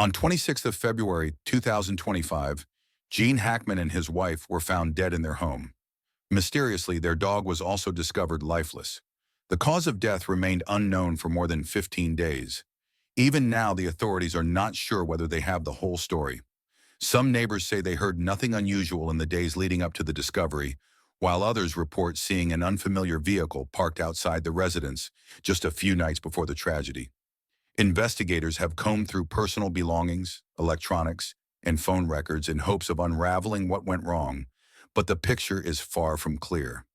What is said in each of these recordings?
On 26th of February 2025, Gene Hackman and his wife were found dead in their home. Mysteriously, their dog was also discovered lifeless. The cause of death remained unknown for more than 15 days. Even now, the authorities are not sure whether they have the whole story. Some neighbors say they heard nothing unusual in the days leading up to the discovery, while others report seeing an unfamiliar vehicle parked outside the residence just a few nights before the tragedy. Investigators have combed through personal belongings, electronics, and phone records in hopes of unraveling what went wrong, but the picture is far from clear.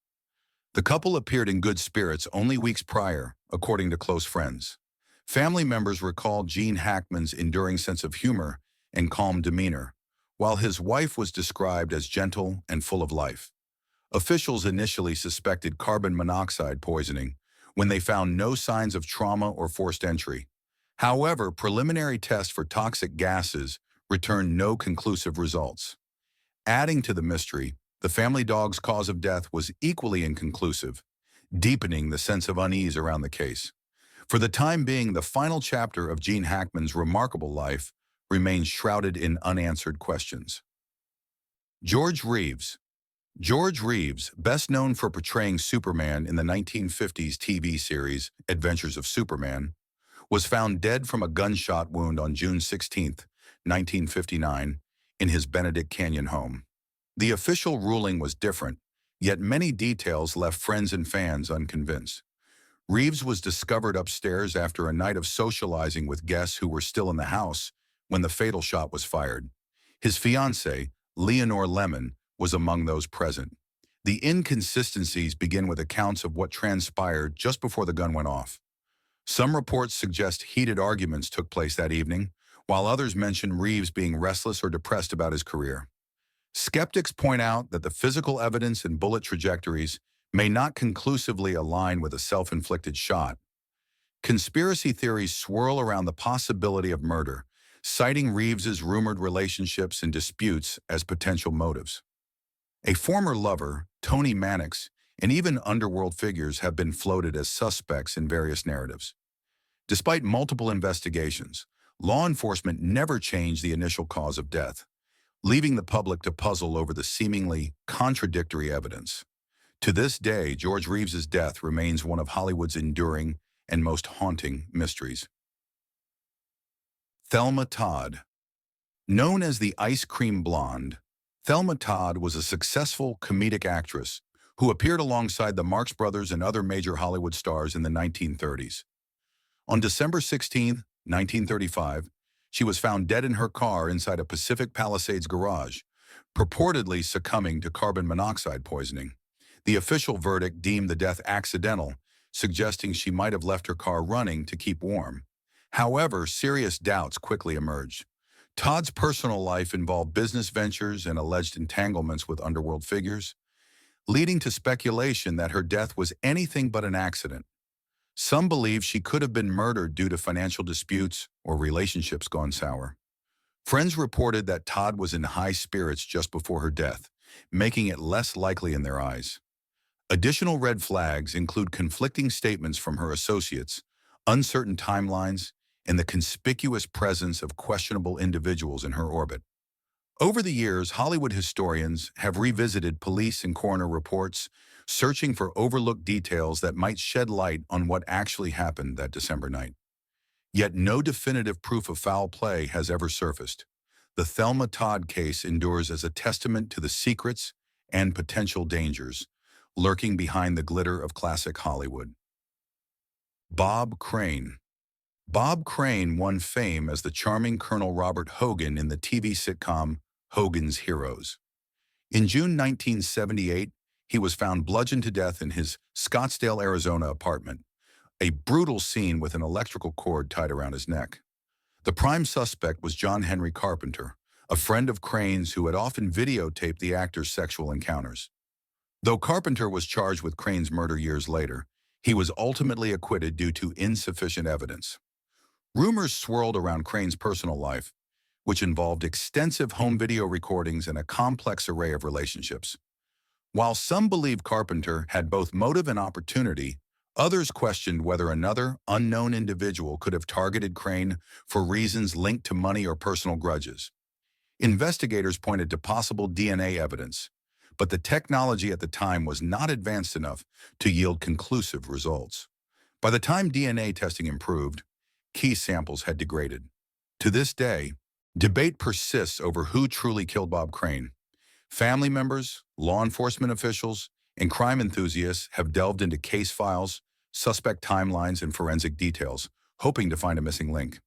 The couple appeared in good spirits only weeks prior, according to close friends. Family members recalled Gene Hackman's enduring sense of humor and calm demeanor, while his wife was described as gentle and full of life. Officials initially suspected carbon monoxide poisoning when they found no signs of trauma or forced entry. However, preliminary tests for toxic gases returned no conclusive results. Adding to the mystery, the family dog's cause of death was equally inconclusive, deepening the sense of unease around the case. For the time being, the final chapter of Gene Hackman's remarkable life remains shrouded in unanswered questions. George Reeves. George Reeves, best known for portraying Superman in the 1950s TV series Adventures of Superman, was found dead from a gunshot wound on June 16, 1959, in his Benedict Canyon home. The official ruling was different, yet many details left friends and fans unconvinced. Reeves was discovered upstairs after a night of socializing with guests who were still in the house when the fatal shot was fired. His fiancée, Leonore Lemon, was among those present. The inconsistencies begin with accounts of what transpired just before the gun went off. Some reports suggest heated arguments took place that evening, while others mention Reeves being restless or depressed about his career. Skeptics point out that the physical evidence and bullet trajectories may not conclusively align with a self-inflicted shot. Conspiracy theories swirl around the possibility of murder, citing Reeves's rumored relationships and disputes as potential motives. A former lover, Tony Mannix, and even underworld figures have been floated as suspects in various narratives. Despite multiple investigations, law enforcement never changed the initial cause of death, leaving the public to puzzle over the seemingly contradictory evidence. To this day, George Reeves's death remains one of Hollywood's enduring and most haunting mysteries. Thelma Todd. Known as the Ice Cream Blonde, Thelma Todd was a successful comedic actress who appeared alongside the Marx Brothers and other major Hollywood stars in the 1930s. On December 16, 1935, she was found dead in her car inside a Pacific Palisades garage, purportedly succumbing to carbon monoxide poisoning. The official verdict deemed the death accidental, suggesting she might have left her car running to keep warm. However, serious doubts quickly emerged. Todd's personal life involved business ventures and alleged entanglements with underworld figures, leading to speculation that her death was anything but an accident. Some believe she could have been murdered due to financial disputes or relationships gone sour. Friends reported that Todd was in high spirits just before her death, making it less likely in their eyes. Additional red flags include conflicting statements from her associates, uncertain timelines, and the conspicuous presence of questionable individuals in her orbit. Over the years, Hollywood historians have revisited police and coroner reports, searching for overlooked details that might shed light on what actually happened that December night. Yet no definitive proof of foul play has ever surfaced. The Thelma Todd case endures as a testament to the secrets and potential dangers lurking behind the glitter of classic Hollywood. Bob Crane. Bob Crane won fame as the charming Colonel Robert Hogan in the TV sitcom Hogan's Heroes. In June 1978, he was found bludgeoned to death in his Scottsdale, Arizona apartment, a brutal scene with an electrical cord tied around his neck. The prime suspect was John Henry Carpenter, a friend of Crane's who had often videotaped the actor's sexual encounters. Though Carpenter was charged with Crane's murder years later, he was ultimately acquitted due to insufficient evidence. Rumors swirled around Crane's personal life, which involved extensive home video recordings and a complex array of relationships. While some believe Carpenter had both motive and opportunity, Others questioned whether another, unknown individual could have targeted Crane for reasons linked to money or personal grudges. Investigators pointed to possible DNA evidence, but the technology at the time was not advanced enough to yield conclusive results. By the time DNA testing improved, key samples had degraded. To this day, debate persists over who truly killed Bob Crane. Family members, law enforcement officials, and crime enthusiasts have delved into case files, suspect timelines, and forensic details, hoping to find a missing link.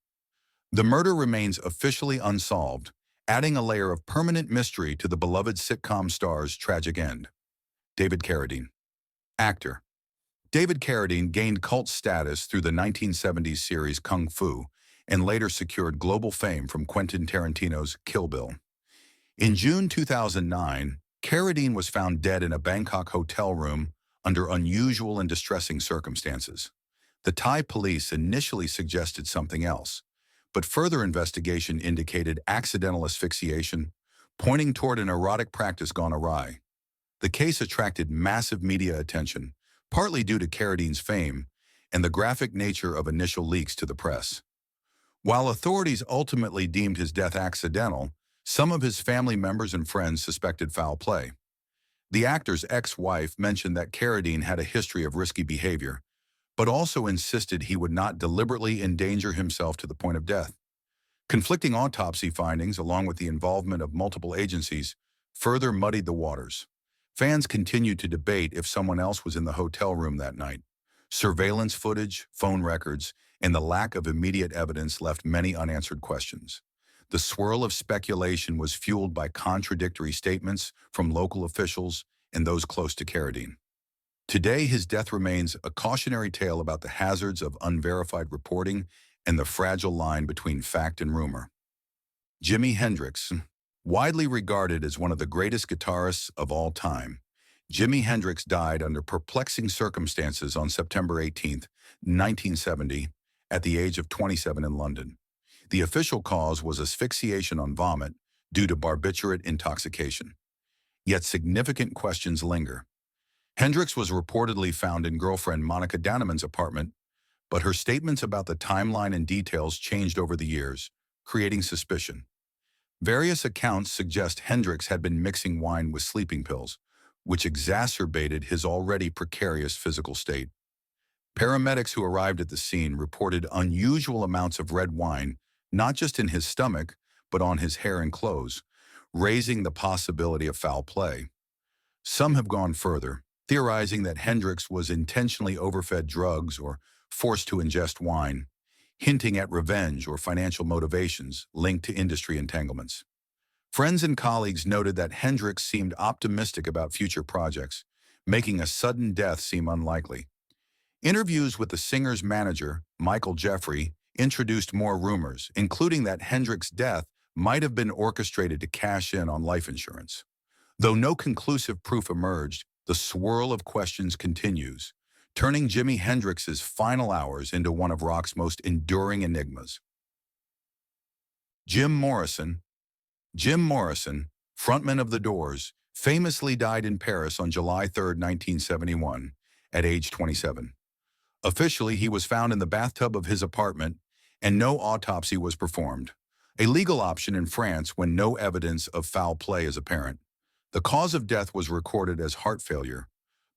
The murder remains officially unsolved, adding a layer of permanent mystery to the beloved sitcom star's tragic end. David Carradine. Actor. David Carradine gained cult status through the 1970s series Kung Fu and later secured global fame from Quentin Tarantino's Kill Bill. In June 2009, Carradine was found dead in a Bangkok hotel room under unusual and distressing circumstances. The Thai police initially suggested something else, but further investigation indicated accidental asphyxiation, pointing toward an erotic practice gone awry. The case attracted massive media attention, partly due to Carradine's fame and the graphic nature of initial leaks to the press. While authorities ultimately deemed his death accidental, some of his family members and friends suspected foul play. The actor's ex-wife mentioned that Carradine had a history of risky behavior, but also insisted he would not deliberately endanger himself to the point of death. Conflicting autopsy findings, along with the involvement of multiple agencies, further muddied the waters. Fans continued to debate if someone else was in the hotel room that night. Surveillance footage, phone records, and the lack of immediate evidence left many unanswered questions. The swirl of speculation was fueled by contradictory statements from local officials and those close to Carradine. Today, his death remains a cautionary tale about the hazards of unverified reporting and the fragile line between fact and rumor. Jimi Hendrix. Widely regarded as one of the greatest guitarists of all time, Jimi Hendrix died under perplexing circumstances on September 18, 1970, at the age of 27 in London. The official cause was asphyxiation on vomit due to barbiturate intoxication. Yet significant questions linger. Hendrix was reportedly found in girlfriend Monica Dannemann's apartment, but her statements about the timeline and details changed over the years, creating suspicion. Various accounts suggest Hendrix had been mixing wine with sleeping pills, which exacerbated his already precarious physical state. Paramedics who arrived at the scene reported unusual amounts of red wine, not just in his stomach, but on his hair and clothes, raising the possibility of foul play. Some have gone further, theorizing that Hendrix was intentionally overfed drugs or forced to ingest wine, hinting at revenge or financial motivations linked to industry entanglements. Friends and colleagues noted that Hendrix seemed optimistic about future projects, making a sudden death seem unlikely. Interviews with the singer's manager, Michael Jeffrey, introduced more rumors, including that Hendrix's death might have been orchestrated to cash in on life insurance. Though no conclusive proof emerged, the swirl of questions continues, turning Jimi Hendrix's final hours into one of rock's most enduring enigmas. Jim Morrison. Jim Morrison, frontman of The Doors, famously died in Paris on July 3, 1971, at age 27. Officially, he was found in the bathtub of his apartment, and no autopsy was performed, a legal option in France when no evidence of foul play is apparent. The cause of death was recorded as heart failure,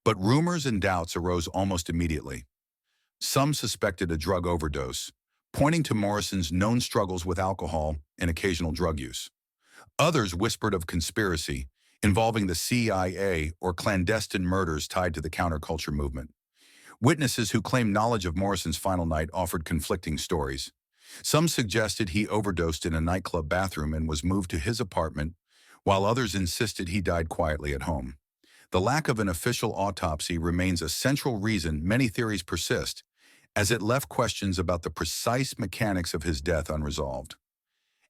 but rumors and doubts arose almost immediately. Some suspected a drug overdose, pointing to Morrison's known struggles with alcohol and occasional drug use. Others whispered of conspiracy involving the CIA or clandestine murders tied to the counterculture movement. Witnesses who claimed knowledge of Morrison's final night offered conflicting stories. Some suggested he overdosed in a nightclub bathroom and was moved to his apartment, while others insisted he died quietly at home. The lack of an official autopsy remains a central reason many theories persist, as it left questions about the precise mechanics of his death unresolved.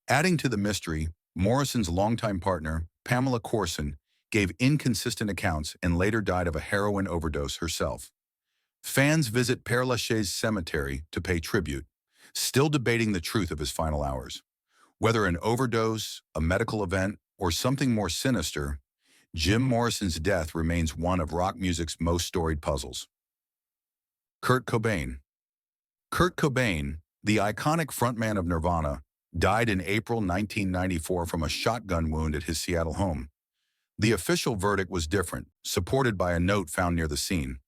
Adding to the mystery, Morrison's longtime partner, Pamela Corson, gave inconsistent accounts and later died of a heroin overdose herself. Fans visit Père Lachaise Cemetery to pay tribute, still debating the truth of his final hours. Whether an overdose, a medical event, or something more sinister, Jim Morrison's death remains one of rock music's most storied puzzles. Kurt Cobain. Kurt Cobain, the iconic frontman of Nirvana, died in April 1994 from a shotgun wound at his Seattle home. The official verdict was different, supported by a note found near the scene.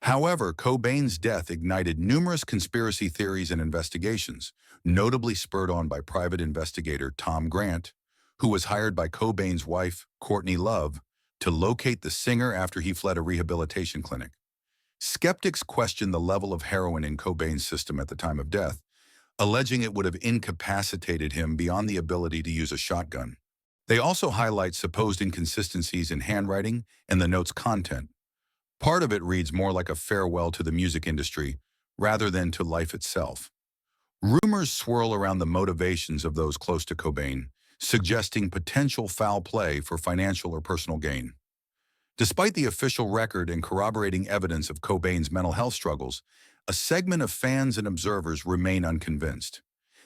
However, Cobain's death ignited numerous conspiracy theories and investigations, notably spurred on by private investigator Tom Grant, who was hired by Cobain's wife, Courtney Love, to locate the singer after he fled a rehabilitation clinic. Skeptics questioned the level of heroin in Cobain's system at the time of death, alleging it would have incapacitated him beyond the ability to use a shotgun. They also highlight supposed inconsistencies in handwriting and the note's content. Part of it reads more like a farewell to the music industry rather than to life itself. Rumors swirl around the motivations of those close to Cobain, suggesting potential foul play for financial or personal gain. Despite the official record and corroborating evidence of Cobain's mental health struggles, a segment of fans and observers remain unconvinced.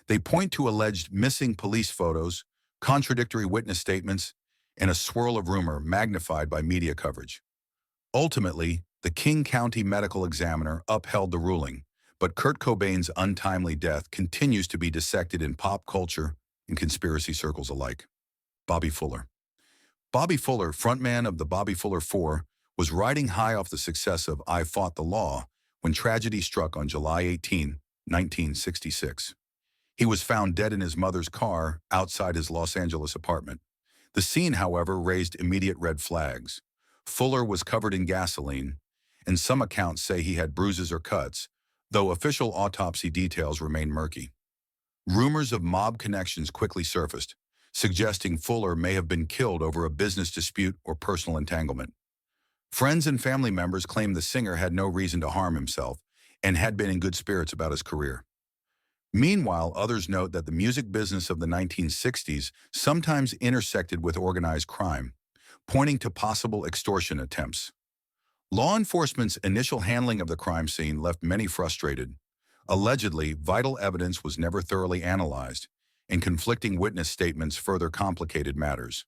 They point to alleged missing police photos, contradictory witness statements, and a swirl of rumor magnified by media coverage. Ultimately, the King County Medical Examiner upheld the ruling, but Kurt Cobain's untimely death continues to be dissected in pop culture and conspiracy circles alike. Bobby Fuller. Bobby Fuller, frontman of the Bobby Fuller 4, was riding high off the success of I Fought the Law when tragedy struck on July 18, 1966. He was found dead in his mother's car outside his Los Angeles apartment. The scene, however, raised immediate red flags. Fuller was covered in gasoline, and some accounts say he had bruises or cuts, though official autopsy details remain murky. Rumors of mob connections quickly surfaced, suggesting Fuller may have been killed over a business dispute or personal entanglement. Friends and family members claim the singer had no reason to harm himself and had been in good spirits about his career. Meanwhile, others note that the music business of the 1960s sometimes intersected with organized crime, pointing to possible extortion attempts. Law enforcement's initial handling of the crime scene left many frustrated. Allegedly, vital evidence was never thoroughly analyzed, and conflicting witness statements further complicated matters.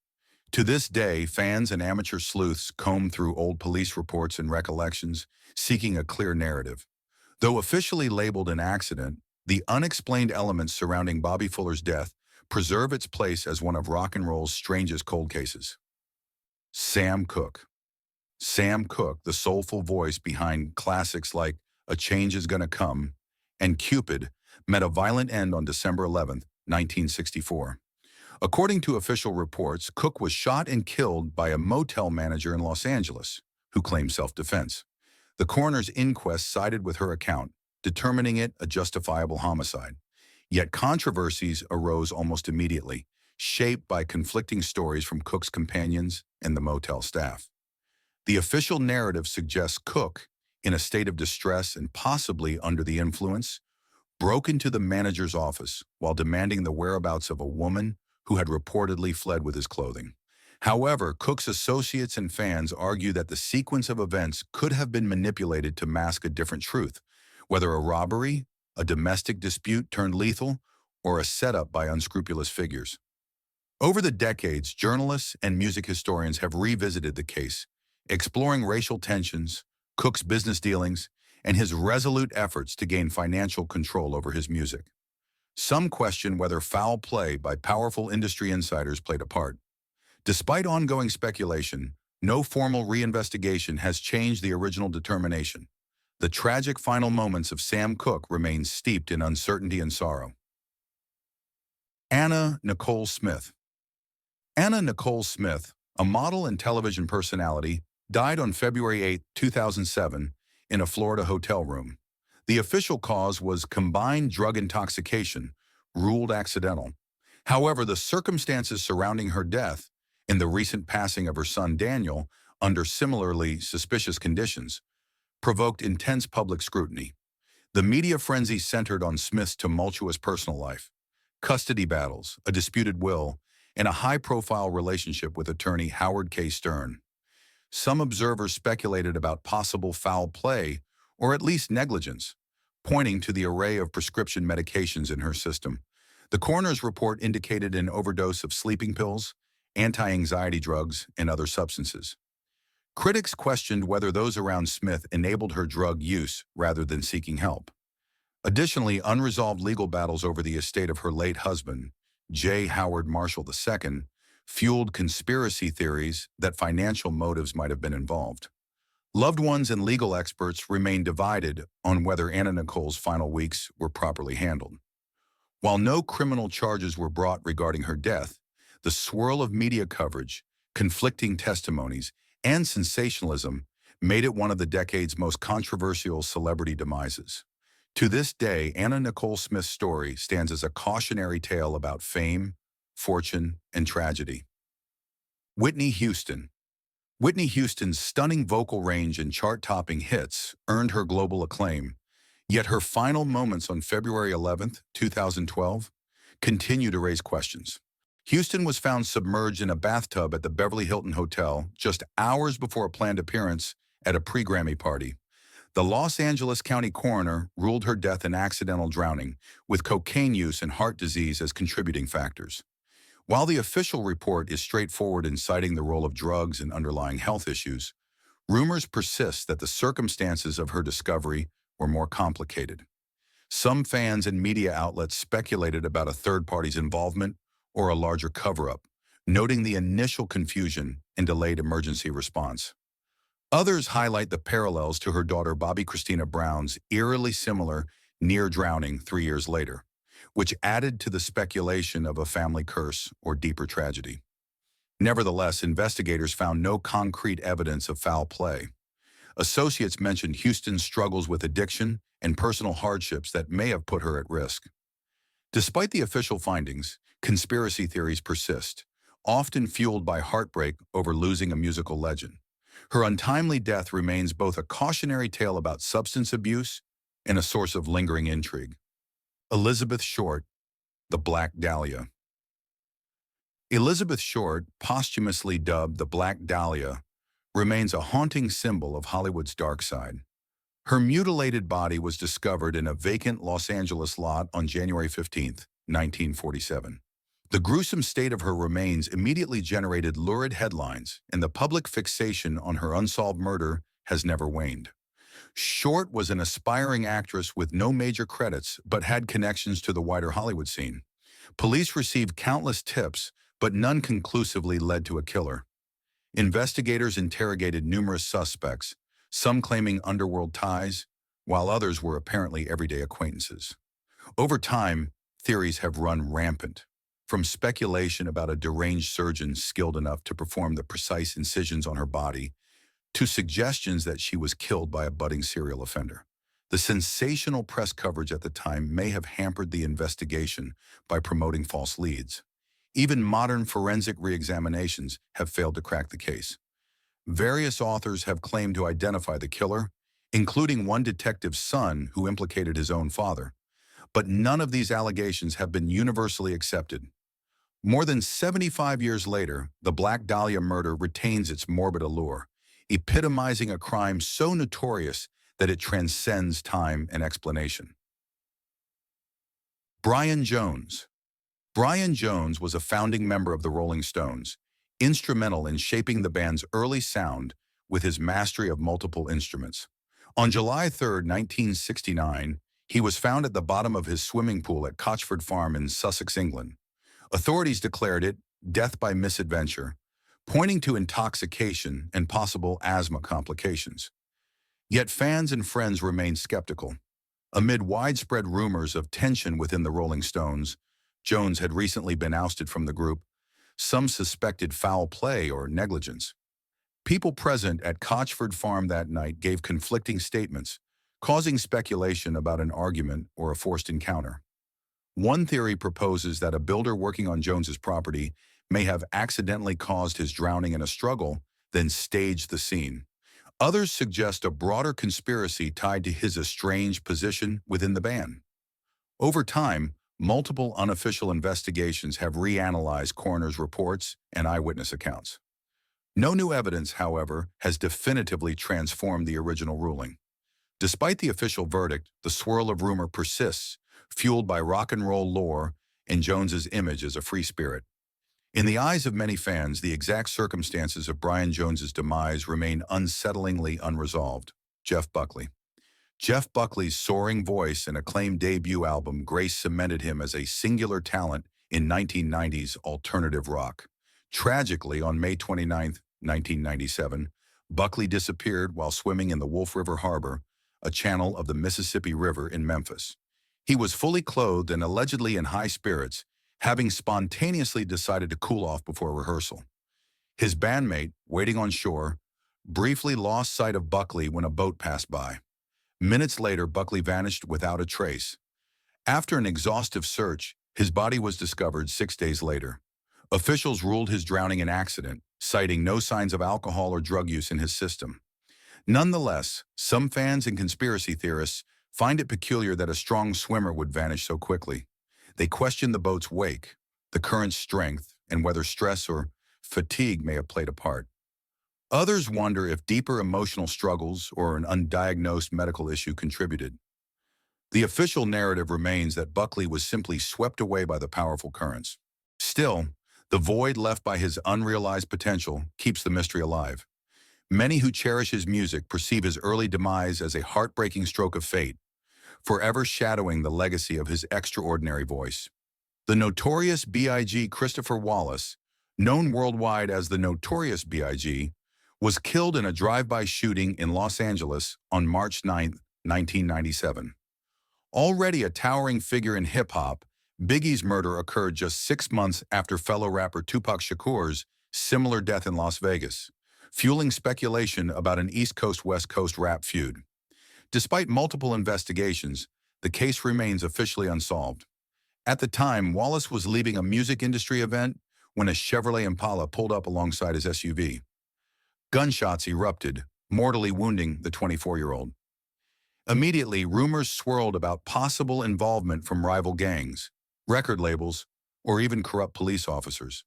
To this day, fans and amateur sleuths comb through old police reports and recollections, seeking a clear narrative. Though officially labeled an accident, the unexplained elements surrounding Bobby Fuller's death preserve its place as one of rock and roll's strangest cold cases. Sam Cooke. Sam Cooke, the soulful voice behind classics like A Change Is Gonna Come and Cupid, met a violent end on December 11, 1964. According to official reports, Cooke was shot and killed by a motel manager in Los Angeles, who claimed self-defense. The coroner's inquest sided with her account, determining it a justifiable homicide. Yet controversies arose almost immediately, shaped by conflicting stories from Cooke's companions and the motel staff. The official narrative suggests Cooke, in a state of distress and possibly under the influence, broke into the manager's office while demanding the whereabouts of a woman who had reportedly fled with his clothing. However, Cooke's associates and fans argue that the sequence of events could have been manipulated to mask a different truth, whether a robbery, a domestic dispute turned lethal, or a setup by unscrupulous figures. Over the decades, journalists and music historians have revisited the case, exploring racial tensions, Cooke's business dealings, and his resolute efforts to gain financial control over his music. Some question whether foul play by powerful industry insiders played a part. Despite ongoing speculation, no formal reinvestigation has changed the original determination. The tragic final moments of Sam Cooke remain steeped in uncertainty and sorrow. Anna Nicole Smith. Anna Nicole Smith, a model and television personality, died on February 8, 2007, in a Florida hotel room. The official cause was combined drug intoxication, ruled accidental. However, the circumstances surrounding her death and the recent passing of her son Daniel under similarly suspicious conditions provoked intense public scrutiny. The media frenzy centered on Smith's tumultuous personal life, custody battles, a disputed will, and a high-profile relationship with attorney Howard K. Stern. Some observers speculated about possible foul play or at least negligence, pointing to the array of prescription medications in her system. The coroner's report indicated an overdose of sleeping pills, anti-anxiety drugs, and other substances. Critics questioned whether those around Smith enabled her drug use rather than seeking help. Additionally, unresolved legal battles over the estate of her late husband, J. Howard Marshall II, fueled conspiracy theories that financial motives might have been involved. Loved ones and legal experts remain divided on whether Anna Nicole's final weeks were properly handled. While no criminal charges were brought regarding her death, the swirl of media coverage, conflicting testimonies, and sensationalism made it one of the decade's most controversial celebrity demises. To this day, Anna Nicole Smith's story stands as a cautionary tale about fame, fortune, and tragedy. Whitney Houston. Whitney Houston's stunning vocal range and chart-topping hits earned her global acclaim, yet her final moments on February 11, 2012, continue to raise questions. Houston was found submerged in a bathtub at the Beverly Hilton Hotel just hours before a planned appearance at a pre-Grammy party. The Los Angeles County coroner ruled her death an accidental drowning, with cocaine use and heart disease as contributing factors. While the official report is straightforward in citing the role of drugs and underlying health issues, rumors persist that the circumstances of her discovery were more complicated. Some fans and media outlets speculated about a third party's involvement or a larger cover-up, noting the initial confusion and delayed emergency response. Others highlight the parallels to her daughter Bobby Christina Brown's eerily similar near drowning 3 years later, which added to the speculation of a family curse or deeper tragedy. Nevertheless, investigators found no concrete evidence of foul play. Associates mentioned Houston's struggles with addiction and personal hardships that may have put her at risk. Despite the official findings, conspiracy theories persist, often fueled by heartbreak over losing a musical legend. Her untimely death remains both a cautionary tale about substance abuse and a source of lingering intrigue. Elizabeth Short, the Black Dahlia. Elizabeth Short, posthumously dubbed the Black Dahlia, remains a haunting symbol of Hollywood's dark side. Her mutilated body was discovered in a vacant Los Angeles lot on January 15, 1947. The gruesome state of her remains immediately generated lurid headlines, and the public fixation on her unsolved murder has never waned. Short was an aspiring actress with no major credits but had connections to the wider Hollywood scene. Police received countless tips, but none conclusively led to a killer. Investigators interrogated numerous suspects, some claiming underworld ties, while others were apparently everyday acquaintances. Over time, theories have run rampant, from speculation about a deranged surgeon skilled enough to perform the precise incisions on her body, to suggestions that she was killed by a budding serial offender. The sensational press coverage at the time may have hampered the investigation by promoting false leads. Even modern forensic re-examinations have failed to crack the case. Various authors have claimed to identify the killer, including one detective's son who implicated his own father. But none of these allegations have been universally accepted. More than 75 years later, the Black Dahlia murder retains its morbid allure, epitomizing a crime so notorious that it transcends time and explanation. Brian Jones. Brian Jones was a founding member of the Rolling Stones, instrumental in shaping the band's early sound with his mastery of multiple instruments. On July 3, 1969, he was found at the bottom of his swimming pool at Cochford Farm in Sussex, England. Authorities declared it death by misadventure, pointing to intoxication and possible asthma complications. Yet fans and friends remained skeptical. Amid widespread rumors of tension within the Rolling Stones, Jones had recently been ousted from the group. Some suspected foul play or negligence. People present at Cochford Farm that night gave conflicting statements, causing speculation about an argument or a forced encounter. One theory proposes that a builder working on Jones's property may have accidentally caused his drowning in a struggle, then staged the scene. Others suggest a broader conspiracy tied to his estranged position within the band. Over time, multiple unofficial investigations have reanalyzed coroner's reports and eyewitness accounts. No new evidence, however, has definitively transformed the original ruling. Despite the official verdict, the swirl of rumor persists, fueled by rock and roll lore and Jones's image as a free spirit. In the eyes of many fans, the exact circumstances of Brian Jones's demise remain unsettlingly unresolved. Jeff Buckley. Jeff Buckley's soaring voice and acclaimed debut album Grace cemented him as a singular talent in 1990s alternative rock. Tragically, on May 29, 1997, Buckley disappeared while swimming in the Wolf River Harbor, a channel of the Mississippi River in Memphis. He was fully clothed and allegedly in high spirits, having spontaneously decided to cool off before rehearsal. His bandmate, waiting on shore, briefly lost sight of Buckley when a boat passed by. Minutes later, Buckley vanished without a trace. After an exhaustive search, his body was discovered 6 days later. Officials ruled his drowning an accident, citing no signs of alcohol or drug use in his system. Nonetheless, some fans and conspiracy theorists find it peculiar that a strong swimmer would vanish so quickly. They question the boat's wake, the current's strength, and whether stress or fatigue may have played a part. Others wonder if deeper emotional struggles or an undiagnosed medical issue contributed. The official narrative remains that Buckley was simply swept away by the powerful currents. Still, the void left by his unrealized potential keeps the mystery alive. Many who cherish his music perceive his early demise as a heartbreaking stroke of fate, forever shadowing the legacy of his extraordinary voice. The Notorious B.I.G. Christopher Wallace, known worldwide as the Notorious B.I.G., was killed in a drive-by shooting in Los Angeles on March 9, 1997. Already a towering figure in hip-hop, Biggie's murder occurred just 6 months after fellow rapper Tupac Shakur's similar death in Las Vegas, fueling speculation about an East Coast-West Coast rap feud. Despite multiple investigations, the case remains officially unsolved. At the time, Wallace was leaving a music industry event when a Chevrolet Impala pulled up alongside his SUV. Gunshots erupted, mortally wounding the 24-year-old. Immediately, rumors swirled about possible involvement from rival gangs, record labels, or even corrupt police officers.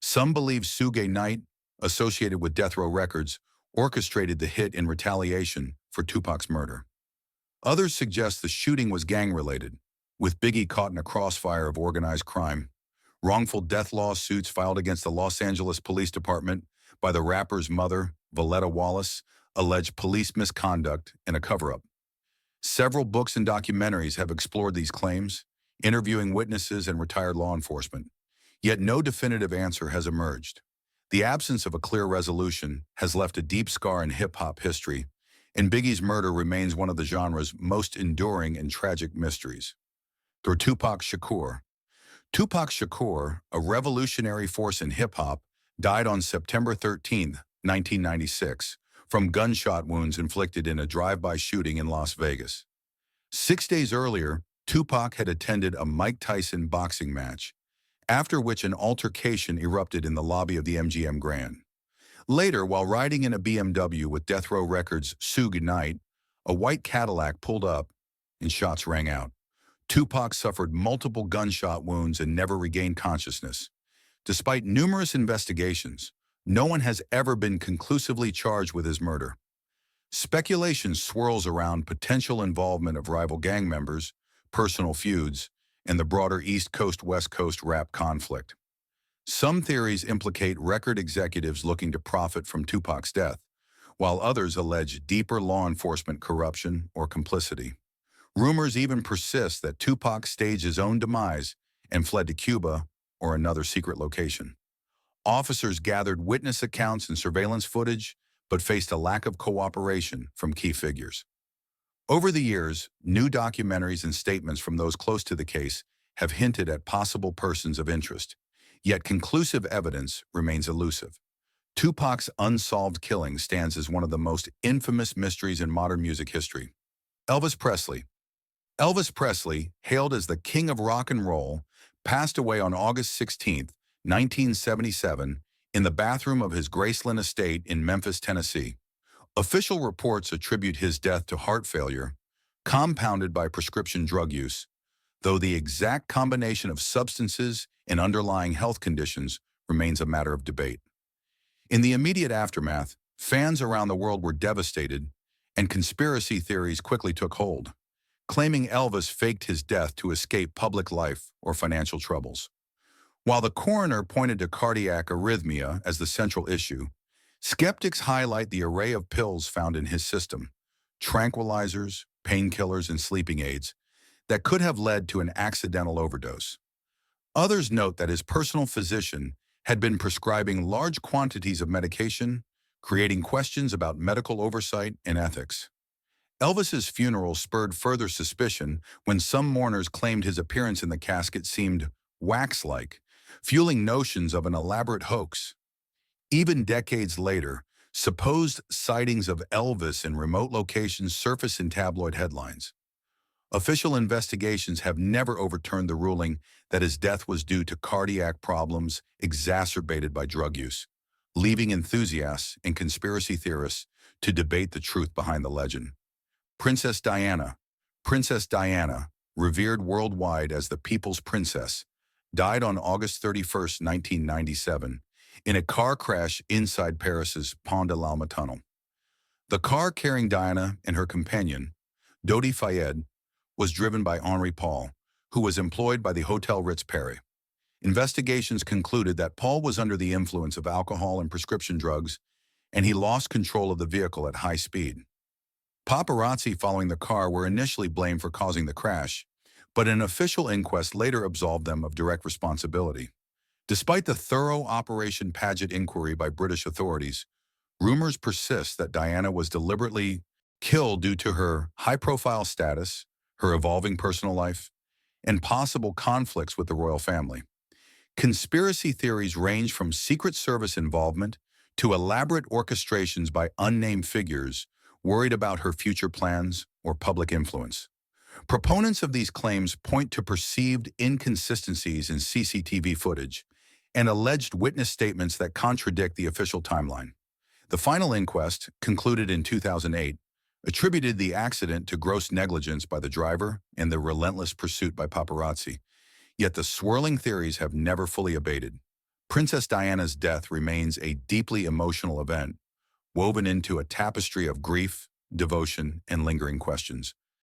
Some believe Suge Knight, associated with Death Row Records, orchestrated the hit in retaliation for Tupac's murder. Others suggest the shooting was gang-related, with Biggie caught in a crossfire of organized crime. Wrongful death lawsuits filed against the Los Angeles Police Department by the rapper's mother, Valletta Wallace, alleged police misconduct and a cover-up. Several books and documentaries have explored these claims, interviewing witnesses and retired law enforcement. Yet no definitive answer has emerged. The absence of a clear resolution has left a deep scar in hip-hop history, and Biggie's murder remains one of the genre's most enduring and tragic mysteries. For Tupac Shakur. Tupac Shakur, a revolutionary force in hip-hop, died on September 13, 1996, from gunshot wounds inflicted in a drive-by shooting in Las Vegas. 6 days earlier, Tupac had attended a Mike Tyson boxing match, after which an altercation erupted in the lobby of the MGM Grand. Later, while riding in a BMW with Death Row Records' Suge Knight, a white Cadillac pulled up and shots rang out. Tupac suffered multiple gunshot wounds and never regained consciousness. Despite numerous investigations, no one has ever been conclusively charged with his murder. Speculation swirls around potential involvement of rival gang members, personal feuds, and the broader East Coast-West Coast rap conflict. Some theories implicate record executives looking to profit from Tupac's death, while others allege deeper law enforcement corruption or complicity. Rumors even persist that Tupac staged his own demise and fled to Cuba or another secret location. Officers gathered witness accounts and surveillance footage, but faced a lack of cooperation from key figures. Over the years, new documentaries and statements from those close to the case have hinted at possible persons of interest, yet conclusive evidence remains elusive. Tupac's unsolved killing stands as one of the most infamous mysteries in modern music history. Elvis Presley. Elvis Presley, hailed as the king of rock and roll, passed away on August 16, 1977, in the bathroom of his Graceland estate in Memphis, Tennessee. Official reports attribute his death to heart failure, compounded by prescription drug use, though the exact combination of substances and underlying health conditions remains a matter of debate. In the immediate aftermath, fans around the world were devastated, and conspiracy theories quickly took hold, claiming Elvis faked his death to escape public life or financial troubles. While the coroner pointed to cardiac arrhythmia as the central issue, skeptics highlight the array of pills found in his system, tranquilizers, painkillers, and sleeping aids, that could have led to an accidental overdose. Others note that his personal physician had been prescribing large quantities of medication, creating questions about medical oversight and ethics. Elvis's funeral spurred further suspicion when some mourners claimed his appearance in the casket seemed wax-like, fueling notions of an elaborate hoax. Even decades later, supposed sightings of Elvis in remote locations surface in tabloid headlines. Official investigations have never overturned the ruling that his death was due to cardiac problems exacerbated by drug use, leaving enthusiasts and conspiracy theorists to debate the truth behind the legend. Princess Diana. Princess Diana, revered worldwide as the People's Princess, died on August 31, 1997, in a car crash inside Paris's Pont de l'Alma tunnel. The car carrying Diana and her companion, Dodi Fayed, was driven by Henri Paul, who was employed by the Hotel Ritz Paris. Investigations concluded that Paul was under the influence of alcohol and prescription drugs, and he lost control of the vehicle at high speed. Paparazzi following the car were initially blamed for causing the crash, but an official inquest later absolved them of direct responsibility. Despite the thorough Operation Paget inquiry by British authorities, rumors persist that Diana was deliberately killed due to her high-profile status, her evolving personal life, and possible conflicts with the royal family. Conspiracy theories range from Secret Service involvement to elaborate orchestrations by unnamed figures worried about her future plans or public influence. Proponents of these claims point to perceived inconsistencies in CCTV footage and alleged witness statements that contradict the official timeline. The final inquest, concluded in 2008, attributed the accident to gross negligence by the driver and the relentless pursuit by paparazzi. Yet the swirling theories have never fully abated. Princess Diana's death remains a deeply emotional event, woven into a tapestry of grief, devotion, and lingering questions.